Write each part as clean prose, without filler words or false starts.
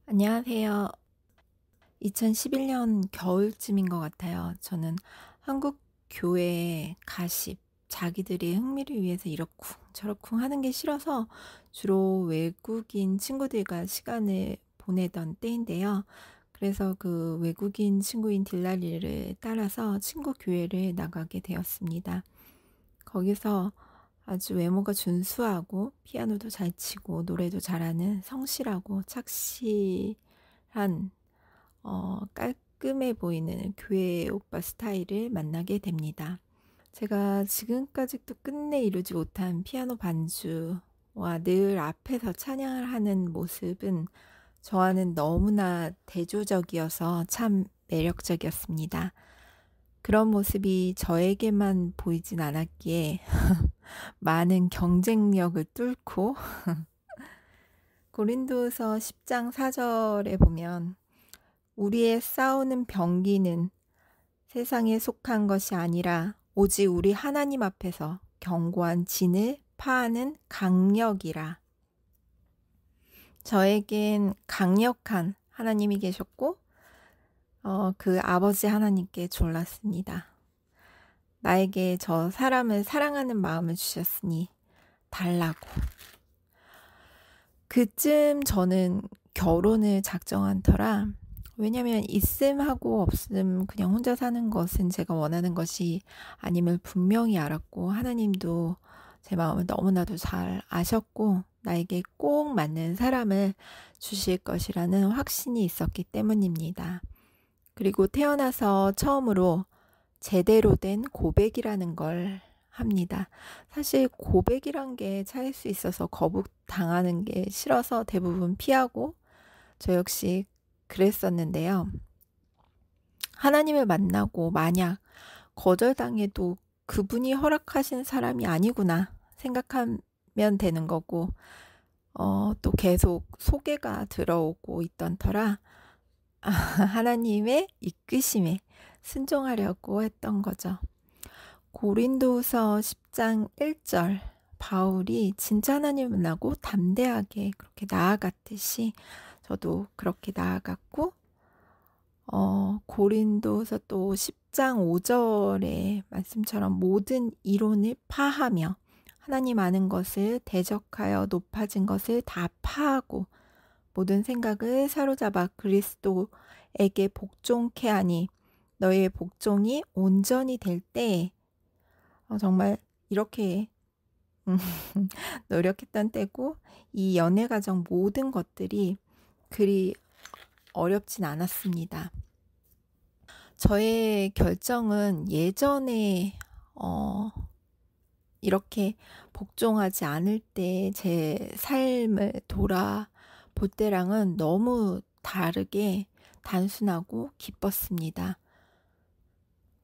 안녕하세요. 2011년 겨울쯤인 것 같아요. 저는 한국 교회 가십, 자기들의 흥미를 위해서 이러쿵 저러쿵 하는 게 싫어서 주로 외국인 친구들과 시간을 보내던 때인데요. 그래서 그 외국인 친구인 딜라리를 따라서 친구 교회를 나가게 되었습니다. 거기서 아주 외모가 준수하고 피아노도 잘 치고 노래도 잘하는 성실하고 착실한 깔끔해 보이는 교회 오빠 스타일을 만나게 됩니다. 제가 지금까지도 끝내 이루지 못한 피아노 반주와 늘 앞에서 찬양을 하는 모습은 저와는 너무나 대조적이어서 참 매력적이었습니다. 그런 모습이 저에게만 보이진 않았기에 많은 경쟁력을 뚫고 고린도서 10장 4절에 보면 우리의 싸우는 병기는 세상에 속한 것이 아니라 오직 우리 하나님 앞에서 견고한 진을 파하는 강력이라. 저에겐 강력한 하나님이 계셨고 그 아버지 하나님께 졸랐습니다. 나에게 저 사람을 사랑하는 마음을 주셨으니 달라고. 그쯤 저는 결혼을 작정한 터라, 왜냐면 있음하고 없음 그냥 혼자 사는 것은 제가 원하는 것이 아님을 분명히 알았고, 하나님도 제 마음을 너무나도 잘 아셨고 나에게 꼭 맞는 사람을 주실 것이라는 확신이 있었기 때문입니다. 그리고 태어나서 처음으로 제대로 된 고백이라는 걸 합니다. 사실 고백이란 게 차일 수 있어서 거북 당하는 게 싫어서 대부분 피하고 저 역시 그랬었는데요. 하나님을 만나고 만약 거절당해도 그분이 허락하신 사람이 아니구나 생각하면 되는 거고, 또 계속 소개가 들어오고 있던 터라 하나님의 이끄심에 순종하려고 했던 거죠. 고린도후서 10장 1절, 바울이 진짜 하나님을 만나고 담대하게 그렇게 나아갔듯이 저도 그렇게 나아갔고, 고린도서 또 10장 5절의 말씀처럼 모든 이론을 파하며 하나님 아는 것을 대적하여 높아진 것을 다 파하고 모든 생각을 사로잡아 그리스도에게 복종케 하니 너의 복종이 온전히 될 때에, 정말 이렇게 노력했던 때고, 이 연애 과정 모든 것들이 그리 어렵진 않았습니다. 저의 결정은 예전에 이렇게 복종하지 않을 때 제 삶을 돌아볼 때랑은 너무 다르게 단순하고 기뻤습니다.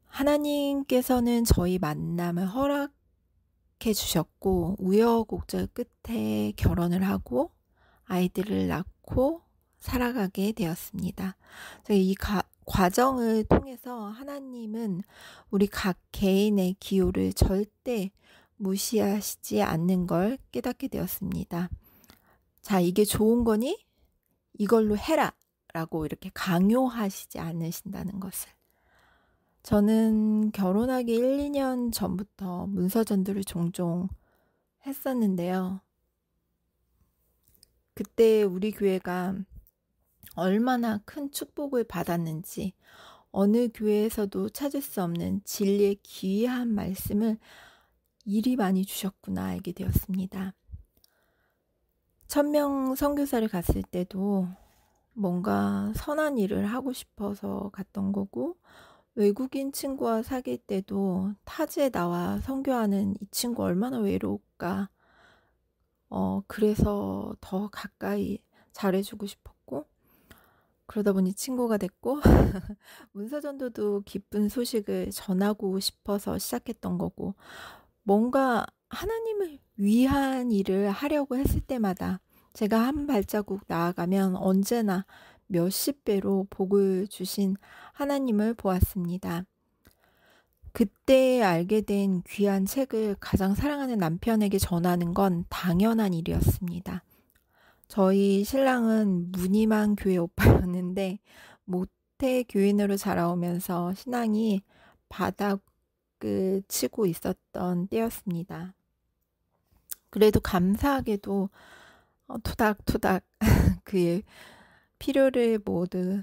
하나님께서는 저희 만남을 허락해 주셨고 우여곡절 끝에 결혼을 하고 아이들을 낳고 살아가게 되었습니다. 이 과정을 통해서 하나님은 우리 각 개인의 기호를 절대 무시하시지 않는 걸 깨닫게 되었습니다. 자, 이게 좋은 거니? 이걸로 해라! 라고 이렇게 강요하시지 않으신다는 것을. 저는 결혼하기 1, 2년 전부터 문서전도를 종종 했었는데요. 그때 우리 교회가 얼마나 큰 축복을 받았는지, 어느 교회에서도 찾을 수 없는 진리의 귀한 말씀을 이리 많이 주셨구나 알게 되었습니다. 1000명 선교사를 갔을 때도 뭔가 선한 일을 하고 싶어서 갔던 거고, 외국인 친구와 사귈 때도 타지에 나와 선교하는 이 친구 얼마나 외로울까, 그래서 더 가까이 잘해주고 싶었고, 그러다 보니 친구가 됐고 문서전도도 기쁜 소식을 전하고 싶어서 시작했던 거고, 뭔가 하나님을 위한 일을 하려고 했을 때마다 제가 한 발자국 나아가면 언제나 몇십 배로 복을 주신 하나님을 보았습니다. 그때 알게 된 귀한 책을 가장 사랑하는 남편에게 전하는 건 당연한 일이었습니다. 저희 신랑은 무늬만 교회 오빠였는데 모태 교인으로 자라오면서 신앙이 바닥을 치고 있었던 때였습니다. 그래도 감사하게도 토닥토닥 그의 필요를 모두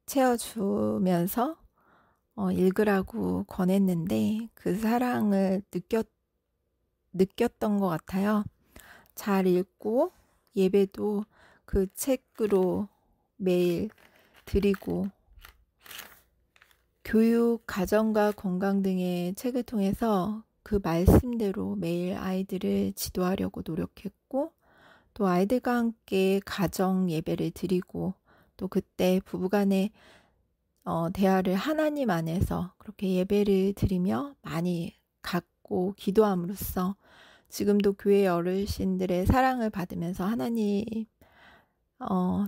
채워주면서 읽으라고 권했는데 그 사랑을 느꼈던 것 같아요. 잘 읽고 예배도 그 책으로 매일 드리고 교육, 가정과 건강 등의 책을 통해서 그 말씀대로 매일 아이들을 지도하려고 노력했고 또 아이들과 함께 가정 예배를 드리고 또 그때 부부간의 대화를 하나님 안에서 그렇게 예배를 드리며 많이 갖고 기도함으로써 지금도 교회 어르신들의 사랑을 받으면서 하나님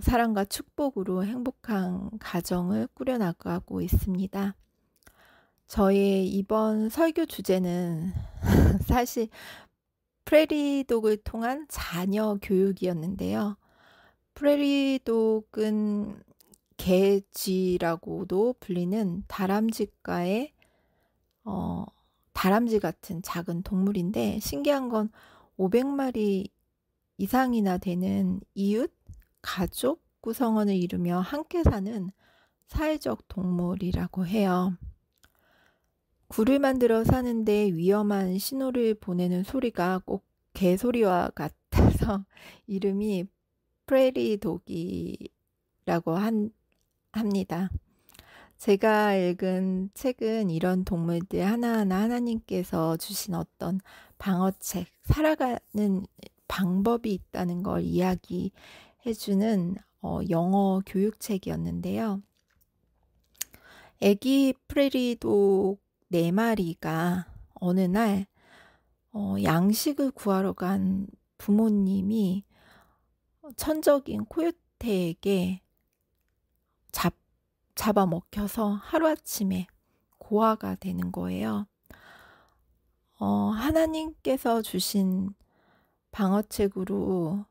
사랑과 축복으로 행복한 가정을 꾸려나가고 있습니다. 저의 이번 설교 주제는 사실 프레리독을 통한 자녀 교육이었는데요. 프레리독은 개쥐라고도 불리는 다람쥐과의 다람쥐 같은 작은 동물인데 신기한 건 500마리 이상이나 되는 이웃, 가족 구성원을 이루며 함께 사는 사회적 동물이라고 해요. 굴을 만들어 사는데 위험한 신호를 보내는 소리가 꼭 개소리와 같아서 이름이 프레리독이라고 합니다. 제가 읽은 책은 이런 동물들 하나하나 하나님께서 주신 어떤 방어책, 살아가는 방법이 있다는 걸 이야기해주는 영어 교육책이었는데요. 애기 프레리독 4마리가 어느 날 양식을 구하러 간 부모님이 천적인 코요테에게 잡아먹혀서 하루아침에 고아가 되는 거예요. 하나님께서 주신 방어책으로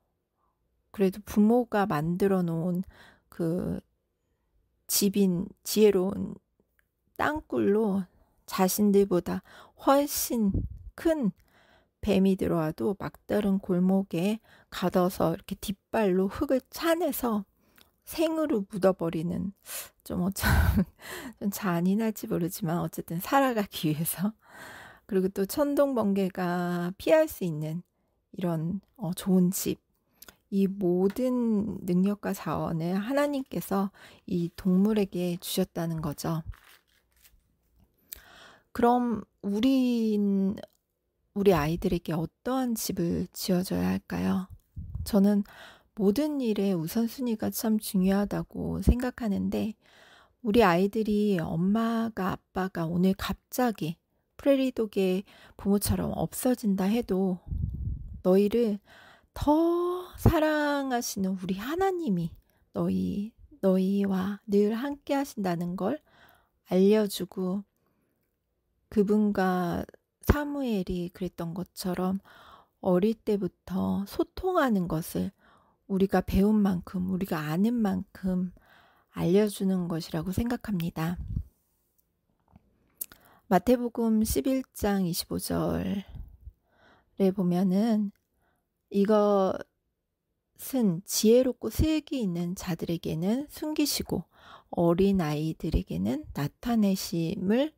그래도 부모가 만들어 놓은 그 지혜로운 땅굴로 자신들보다 훨씬 큰 뱀이 들어와도 막다른 골목에 가둬서 이렇게 뒷발로 흙을 차내서 생으로 묻어버리는 좀 잔인할지 모르지만 어쨌든 살아가기 위해서 그리고 또 천둥번개가 피할 수 있는 이런 좋은 집, 이 모든 능력과 자원을 하나님께서 이 동물에게 주셨다는 거죠. 그럼 우리 아이들에게 어떠한 집을 지어줘야 할까요? 저는 모든 일에 우선순위가 참 중요하다고 생각하는데 우리 아이들이 엄마가 아빠가 오늘 갑자기 프레리독의 부모처럼 없어진다 해도 너희를 더 사랑하시는 우리 하나님이 너희와 늘 함께 하신다는 걸 알려주고 그분과 사무엘이 그랬던 것처럼 어릴 때부터 소통하는 것을 우리가 배운 만큼 우리가 아는 만큼 알려주는 것이라고 생각합니다. 마태복음 11장 25절에 보면은 이것은 지혜롭고 슬기 있는 자들에게는 숨기시고 어린아이들에게는 나타내심을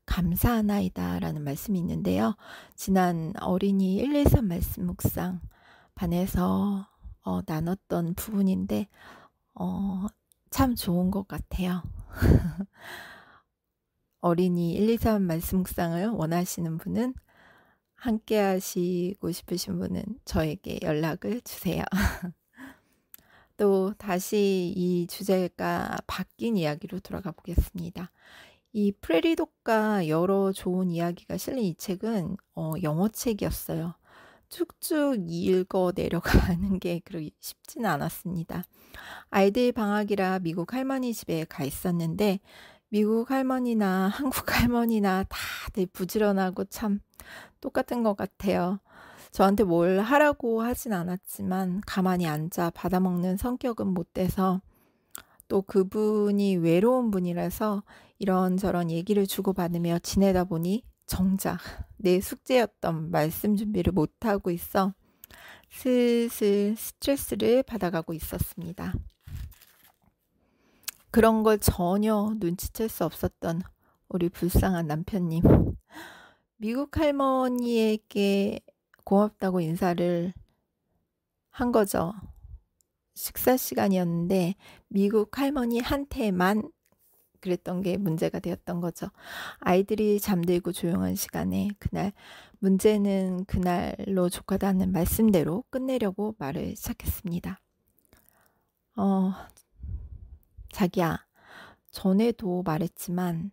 감사하나이다 라는 말씀이 있는데요. 지난 어린이 113 말씀 묵상 반에서 나눴던 부분인데 참 좋은 것 같아요. 어린이 123 말씀 묵상을 원하시는 분은 함께 하시고 싶으신 분은 저에게 연락을 주세요. 또 다시 이 주제가 바뀐 이야기로 돌아가 보겠습니다. 이 프레리독과 여러 좋은 이야기가 실린 이 책은 영어 책이었어요. 쭉쭉 읽어 내려가는 게 그렇게 쉽지는 않았습니다. 아이들 방학이라 미국 할머니 집에 가 있었는데 미국 할머니나 한국 할머니나 다들 부지런하고 참 똑같은 것 같아요. 저한테 뭘 하라고 하진 않았지만 가만히 앉아 받아먹는 성격은 못 돼서, 또 그분이 외로운 분이라서 이런저런 얘기를 주고받으며 지내다 보니 정작 내 숙제였던 말씀 준비를 못하고 있어 슬슬 스트레스를 받아가고 있었습니다. 그런 걸 전혀 눈치챌 수 없었던 우리 불쌍한 남편님. 미국 할머니에게 고맙다고 인사를 한 거죠. 식사 시간이었는데 미국 할머니한테만 그랬던 게 문제가 되었던 거죠. 아이들이 잠들고 조용한 시간에 그날 문제는 그날로 족하다는 말씀대로 끝내려고 말을 시작했습니다. 자기야, 전에도 말했지만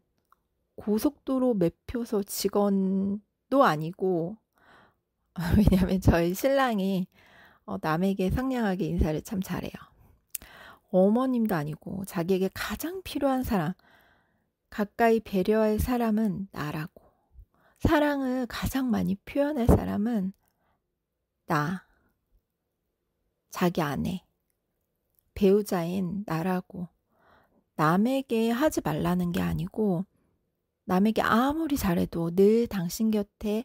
고속도로 매표소 직원도 아니고 왜냐면 저희 신랑이 남에게 상냥하게 인사를 참 잘해요. 어머님도 아니고 자기에게 가장 필요한 사람, 가까이 배려할 사람은 나라고. 사랑을 가장 많이 표현할 사람은 나, 자기 아내, 배우자인 나라고. 남에게 하지 말라는 게 아니고 남에게 아무리 잘해도 늘 당신 곁에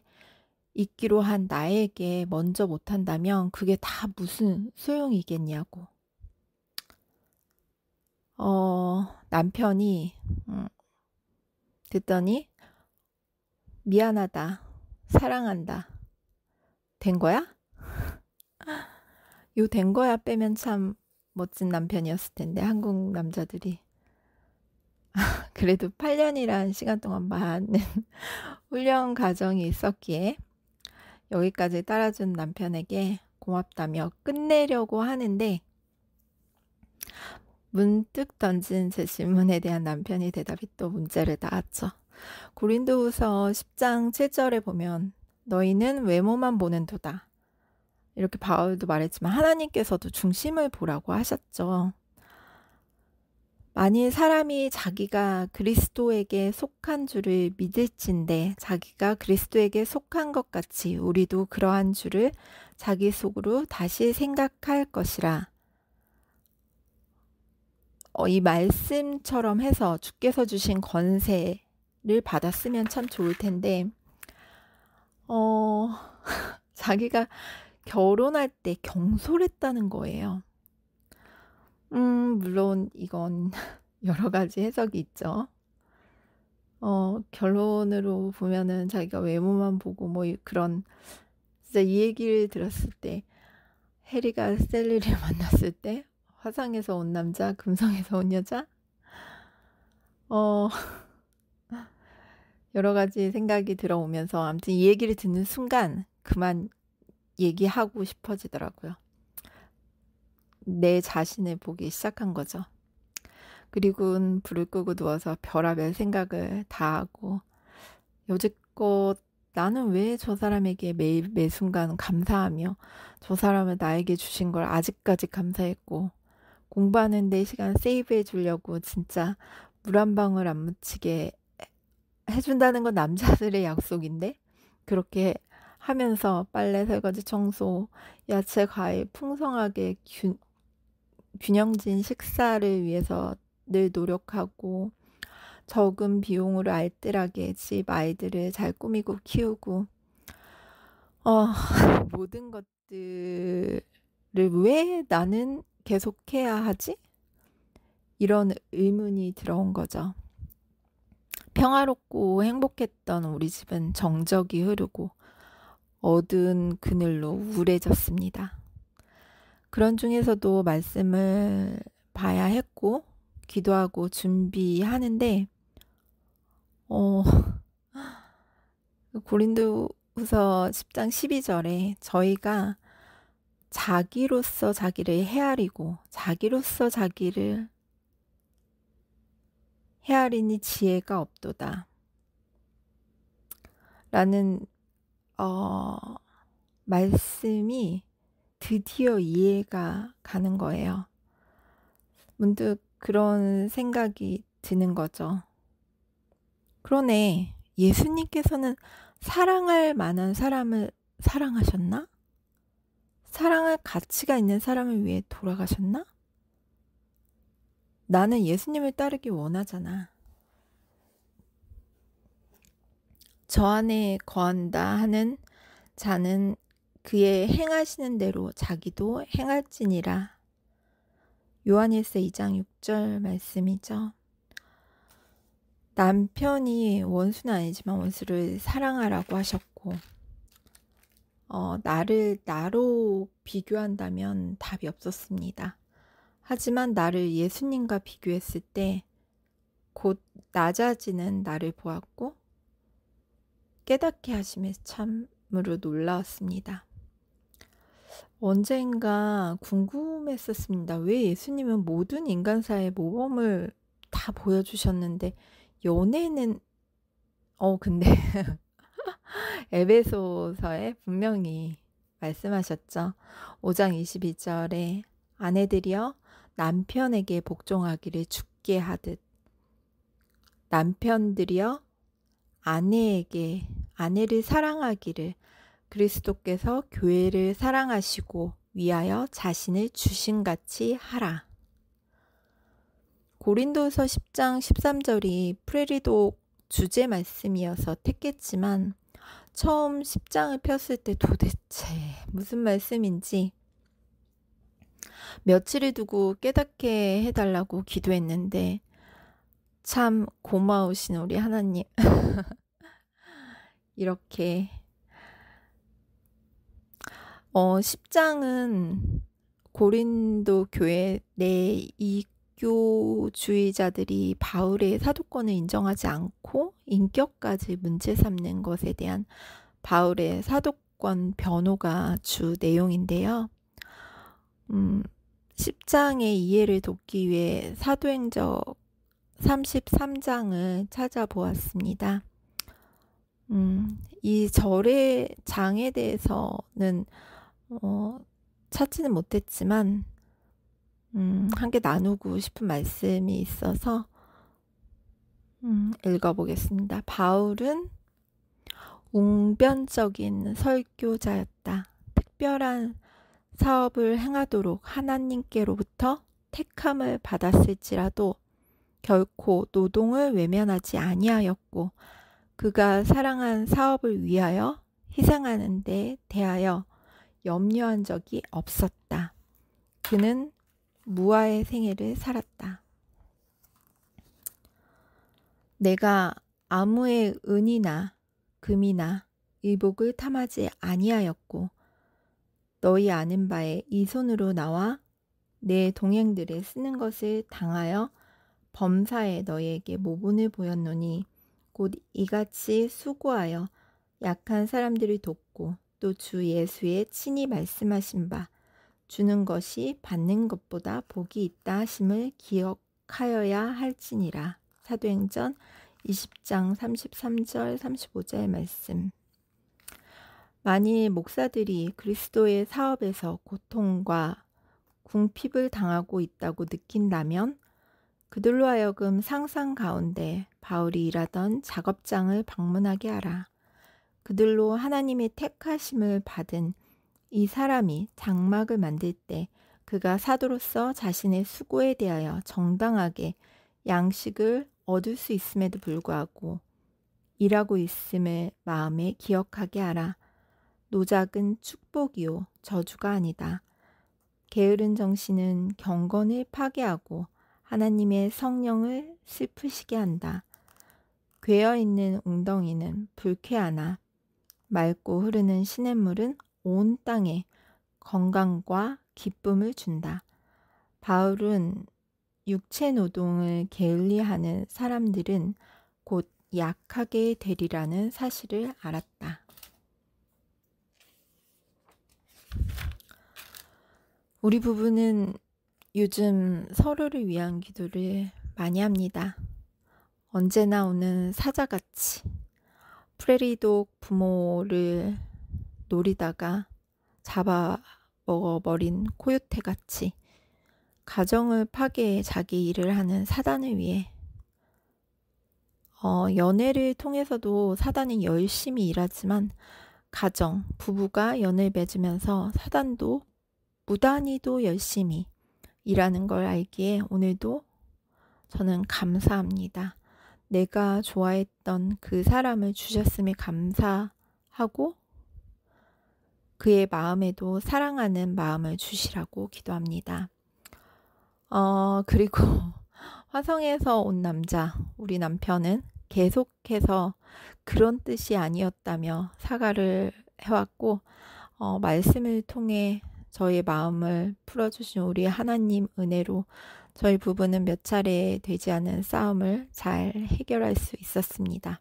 있기로 한 나에게 먼저 못한다면 그게 다 무슨 소용이겠냐고. 남편이 듣더니 미안하다, 사랑한다. 된 거야? 요 된 거야 빼면 참 멋진 남편이었을 텐데, 한국 남자들이. 그래도 8년이란 시간 동안 많은 훈련 과정이 있었기에 여기까지 따라준 남편에게 고맙다며 끝내려고 하는데, 문득 던진 제 질문에 대한 남편의 대답이 또 문제를 낳았죠. 고린도후서 10장 7절에 보면 너희는 외모만 보는 도다, 이렇게 바울도 말했지만 하나님께서도 중심을 보라고 하셨죠. 만일 사람이 자기가 그리스도에게 속한 줄을 믿을진데 자기가 그리스도에게 속한 것 같이 우리도 그러한 줄을 자기 속으로 다시 생각할 것이라. 이 말씀처럼 해서 주께서 주신 권세를 받았으면 참 좋을 텐데, 자기가 결혼할 때 경솔했다는 거예요. 물론 이건 여러 가지 해석이 있죠. 결론으로 보면은 자기가 외모만 보고 뭐 그런, 진짜 이 얘기를 들었을 때 해리가 셀리를 만났을 때 화성에서 온 남자, 금성에서 온 여자, 여러 가지 생각이 들어오면서 아무튼 이 얘기를 듣는 순간 그만 얘기하고 싶어지더라고요. 내 자신을 보기 시작한 거죠. 그리고는 불을 끄고 누워서 별의별 생각을 다 하고, 여지껏 나는 왜 저 사람에게 매 순간 감사하며 저 사람을 나에게 주신 걸 아직까지 감사했고, 공부하는 데 시간 세이브해 주려고 진짜 물 한 방울 안 묻히게 해준다는 건 남자들의 약속인데, 그렇게 하면서 빨래, 설거지, 청소, 야채, 과일 풍성하게 균형진 식사를 위해서 늘 노력하고, 적은 비용으로 알뜰하게 집 아이들을 잘 꾸미고 키우고, 모든 것들을 왜 나는 계속해야 하지? 이런 의문이 들어온 거죠. 평화롭고 행복했던 우리 집은 정적이 흐르고 어두운 그늘로 우울해졌습니다. 그런 중에서도 말씀을 봐야 했고 기도하고 준비하는데, 고린도후서 10장 12절에 저희가 자기로서 자기를 헤아리고 자기로서 자기를 헤아리니 지혜가 없도다 라는 말씀이 드디어 이해가 가는 거예요. 문득 그런 생각이 드는 거죠. 그러네, 예수님께서는 사랑할 만한 사람을 사랑하셨나? 사랑할 가치가 있는 사람을 위해 돌아가셨나? 나는 예수님을 따르기 원하잖아. 저 안에 거한다 하는 자는 그의 행하시는 대로 자기도 행할지니라. 요한일서 2장 6절 말씀이죠. 남편이 원수는 아니지만 원수를 사랑하라고 하셨고, 나를 나로 비교한다면 답이 없었습니다. 하지만 나를 예수님과 비교했을 때 곧 낮아지는 나를 보았고 깨닫게 하심에 참으로 놀라웠습니다. 언젠가 궁금했었습니다. 왜 예수님은 모든 인간사의 모범을 다 보여주셨는데 연애는 근데 에베소서에 분명히 말씀하셨죠. 5장 22절에 아내들이여 남편에게 복종하기를 주께 하듯 남편들이여 아내를 사랑하기를 그리스도께서 교회를 사랑하시고 위하여 자신을 주신같이 하라. 고린도서 10장 13절이 프레리독 주제 말씀이어서 택했지만 처음 10장을 폈을 때 도대체 무슨 말씀인지 며칠을 두고 깨닫게 해달라고 기도했는데 참 고마우신 우리 하나님. 이렇게 10장은 고린도 교회 내 이교주의자들이 바울의 사도권을 인정하지 않고 인격까지 문제 삼는 것에 대한 바울의 사도권 변호가 주 내용인데요. 10장의 이해를 돕기 위해 사도행적 33장을 찾아보았습니다. 이 절의 장에 대해서는 찾지는 못했지만 함께 나누고 싶은 말씀이 있어서 읽어보겠습니다. 바울은 웅변적인 설교자였다. 특별한 사업을 행하도록 하나님께로부터 택함을 받았을지라도 결코 노동을 외면하지 아니하였고 그가 사랑한 사업을 위하여 희생하는 데 대하여 염려한 적이 없었다. 그는 무아의 생애를 살았다. 내가 아무의 은이나 금이나 의복을 탐하지 아니하였고 너희 아는 바에 이 손으로 나와 내 동행들의 쓰는 것을 당하여 범사에 너희에게 모본을 보였노니 곧 이같이 수고하여 약한 사람들을 돕고 또 주 예수의 친히 말씀하신 바 주는 것이 받는 것보다 복이 있다 하심을 기억하여야 할지니라. 사도행전 20장 33절 35절 말씀. 만일 목사들이 그리스도의 사업에서 고통과 궁핍을 당하고 있다고 느낀다면 그들로 하여금 상상 가운데 바울이 일하던 작업장을 방문하게 하라. 그들로 하나님의 택하심을 받은 이 사람이 장막을 만들 때 그가 사도로서 자신의 수고에 대하여 정당하게 양식을 얻을 수 있음에도 불구하고 일하고 있음을 마음에 기억하게 하라. 노작은 축복이요 저주가 아니다. 게으른 정신은 경건을 파괴하고 하나님의 성령을 슬프시게 한다. 괴어있는 웅덩이는 불쾌하나 맑고 흐르는 시냇물은 온 땅에 건강과 기쁨을 준다. 바울은 육체 노동을 게을리하는 사람들은 곧 약하게 되리라는 사실을 알았다. 우리 부부는 요즘 서로를 위한 기도를 많이 합니다. 언제나 오는 사자같이 프레리독 부모를 노리다가 잡아 먹어버린 코요테같이 가정을 파괴해 자기 일을 하는 사단을 위해 연애를 통해서도 사단이 열심히 일하지만 가정, 부부가 연을 맺으면서 사단도 무단히도 열심히 일하는 걸 알기에 오늘도 저는 감사합니다. 내가 좋아했던 그 사람을 주셨음에 감사하고 그의 마음에도 사랑하는 마음을 주시라고 기도합니다. 그리고 화성에서 온 남자, 우리 남편은 계속해서 그런 뜻이 아니었다며 사과를 해왔고, 말씀을 통해 저의 마음을 풀어주신 우리 하나님 은혜로 저희 부부는 몇 차례 되지 않은 싸움을 잘 해결할 수 있었습니다.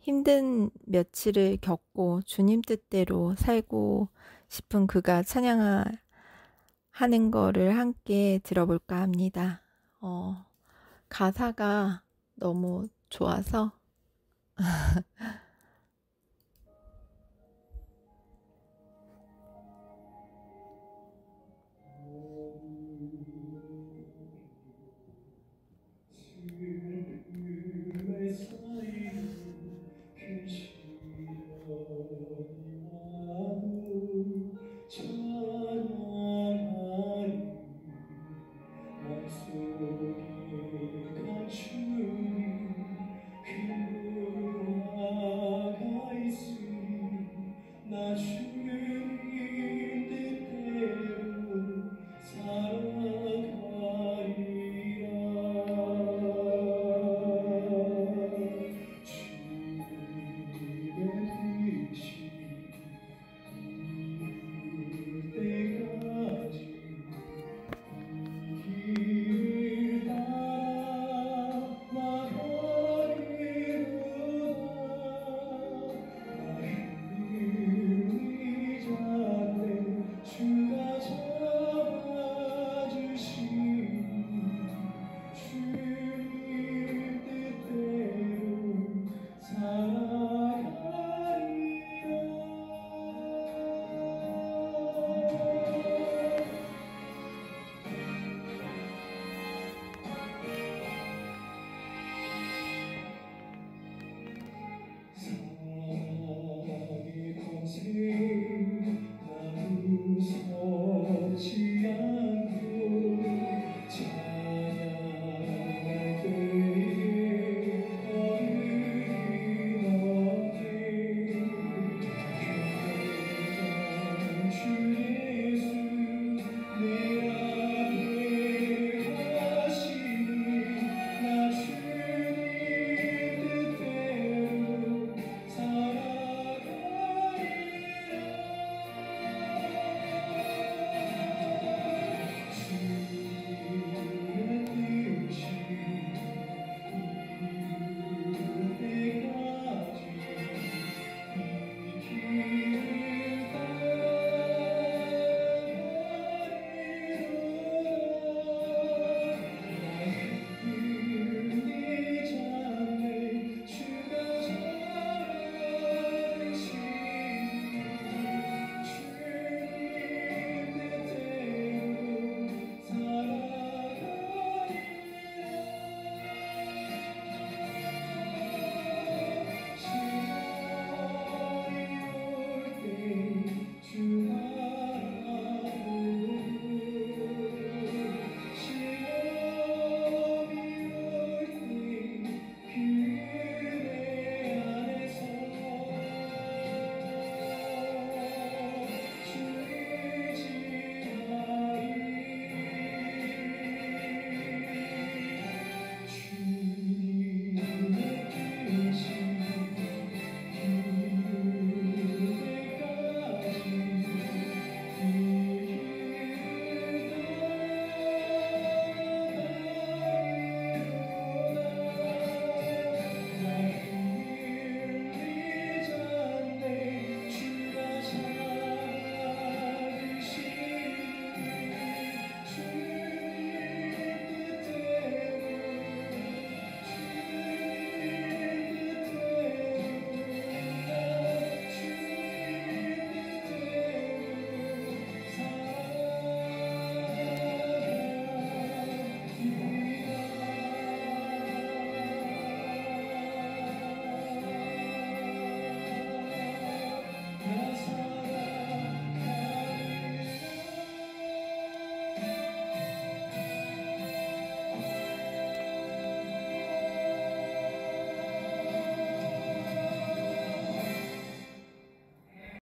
힘든 며칠을 겪고 주님 뜻대로 살고 싶은 그가 찬양하는 거를 함께 들어볼까 합니다. 가사가 너무 좋아서